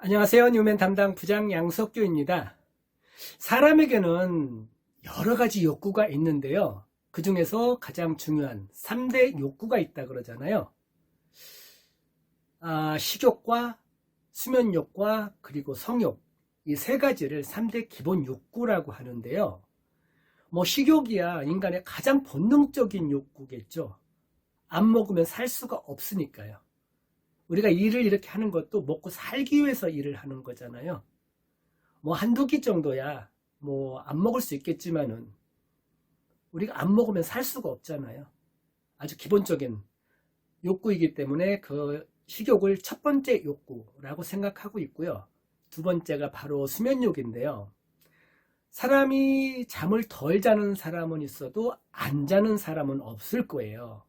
안녕하세요. 뉴맨 담당 부장 양석규입니다. 사람에게는 여러 가지 욕구가 있는데요. 그 중에서 가장 중요한 3대 욕구가 있다 그러잖아요. 식욕과 수면욕과 그리고 성욕, 이 세 가지를 3대 기본 욕구라고 하는데요. 식욕이야 인간의 가장 본능적인 욕구겠죠. 안 먹으면 살 수가 없으니까요. 우리가 일을 이렇게 하는 것도 먹고 살기 위해서 일을 하는 거잖아요. 한두 끼 정도야 안 먹을 수 있겠지만은 우리가 안 먹으면 살 수가 없잖아요. 아주 기본적인 욕구이기 때문에 그 식욕을 첫 번째 욕구라고 생각하고 있고요. 두 번째가 바로 수면욕인데요. 사람이 잠을 덜 자는 사람은 있어도 안 자는 사람은 없을 거예요.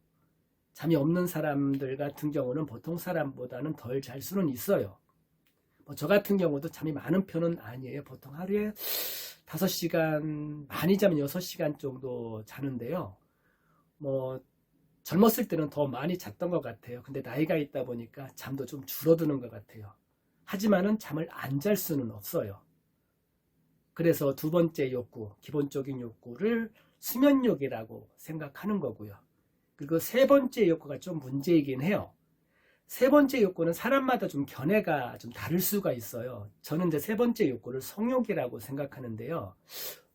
잠이 없는 사람들 같은 경우는 보통 사람보다는 덜 잘 수는 있어요. 저 같은 경우도 잠이 많은 편은 아니에요. 보통 하루에 5시간, 많이 자면 6시간 정도 자는데요. 젊었을 때는 더 많이 잤던 것 같아요. 근데 나이가 있다 보니까 잠도 좀 줄어드는 것 같아요. 하지만은 잠을 안 잘 수는 없어요. 그래서 두 번째 욕구, 기본적인 욕구를 수면욕이라고 생각하는 거고요. 그리고 세 번째 욕구가 좀 문제이긴 해요. 세 번째 욕구는 사람마다 좀 견해가 좀 다를 수가 있어요. 저는 이제 세 번째 욕구를 성욕이라고 생각하는데요.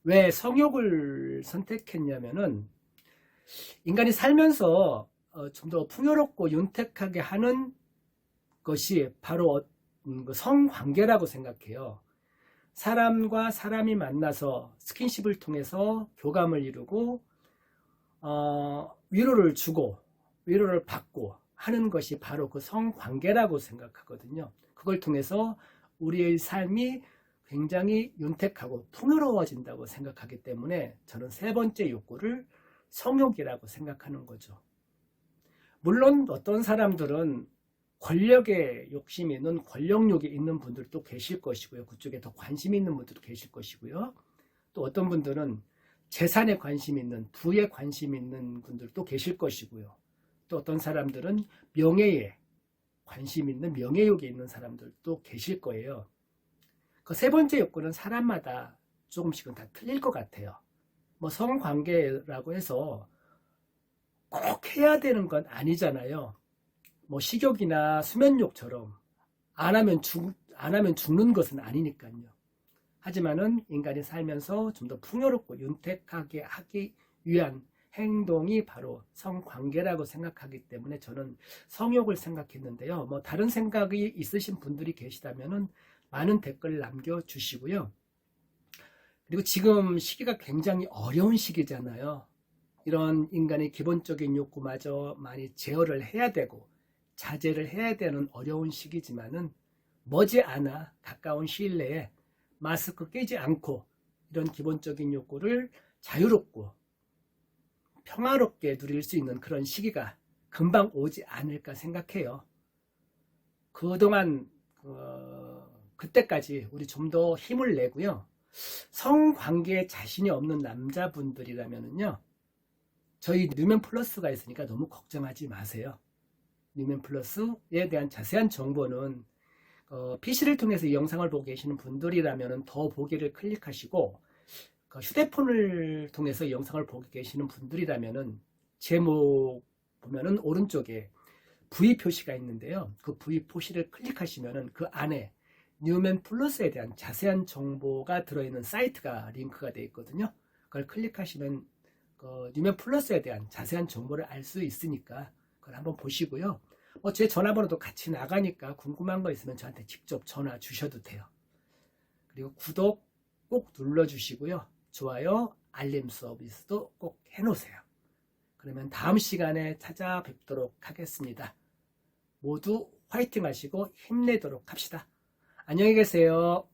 왜 성욕을 선택했냐면은 인간이 살면서 좀 더 풍요롭고 윤택하게 하는 것이 바로 성관계라고 생각해요. 사람과 사람이 만나서 스킨십을 통해서 교감을 이루고 위로를 주고 위로를 받고 하는 것이 바로 그 성관계라고 생각하거든요. 그걸 통해서 우리의 삶이 굉장히 윤택하고 풍요로워진다고 생각하기 때문에 저는 세 번째 욕구를 성욕이라고 생각하는 거죠. 물론 어떤 사람들은 권력에 욕심이 있는 권력욕이 있는 분들도 계실 것이고요. 그쪽에 더 관심이 있는 분들도 계실 것이고요. 또 어떤 분들은 재산에 관심 있는, 부에 관심 있는 분들도 계실 것이고요. 또 어떤 사람들은 명예에 관심 있는, 명예욕이 있는 사람들도 계실 거예요. 그 세 번째 욕구는 사람마다 조금씩은 다 틀릴 것 같아요. 성관계라고 해서 꼭 해야 되는 건 아니잖아요. 식욕이나 수면욕처럼 안 하면 죽는 것은 아니니까요. 하지만은 인간이 살면서 좀 더 풍요롭고 윤택하게 하기 위한 행동이 바로 성관계라고 생각하기 때문에 저는 성욕을 생각했는데요. 다른 생각이 있으신 분들이 계시다면은 많은 댓글 남겨주시고요. 그리고 지금 시기가 굉장히 어려운 시기잖아요. 이런 인간의 기본적인 욕구마저 많이 제어를 해야 되고 자제를 해야 되는 어려운 시기지만은 머지않아 가까운 시일 내에 마스크 끼지 않고 이런 기본적인 욕구를 자유롭고 평화롭게 누릴 수 있는 그런 시기가 금방 오지 않을까 생각해요. 그동안 그때까지 우리 좀 더 힘을 내고요. 성관계에 자신이 없는 남자분들이라면요. 저희 뉴맨 플러스가 있으니까 너무 걱정하지 마세요. 뉴맨 플러스에 대한 자세한 정보는 PC를 통해서 이 영상을 보고 계시는 분들이라면 더 보기를 클릭하시고 휴대폰을 통해서 이 영상을 보고 계시는 분들이라면 제목 보면은 오른쪽에 V 표시가 있는데요. 그 V 표시를 클릭하시면은 그 안에 뉴맨 플러스에 대한 자세한 정보가 들어있는 사이트가 링크가 되어 있거든요. 그걸 클릭하시면 뉴맨 플러스에 대한 자세한 정보를 알 수 있으니까 그걸 한번 보시고요. 제 전화번호도 같이 나가니까 궁금한 거 있으면 저한테 직접 전화 주셔도 돼요. 그리고 구독 꼭 눌러주시고요. 좋아요, 알림 서비스도 꼭 해놓으세요. 그러면 다음 시간에 찾아뵙도록 하겠습니다. 모두 화이팅 하시고 힘내도록 합시다. 안녕히 계세요.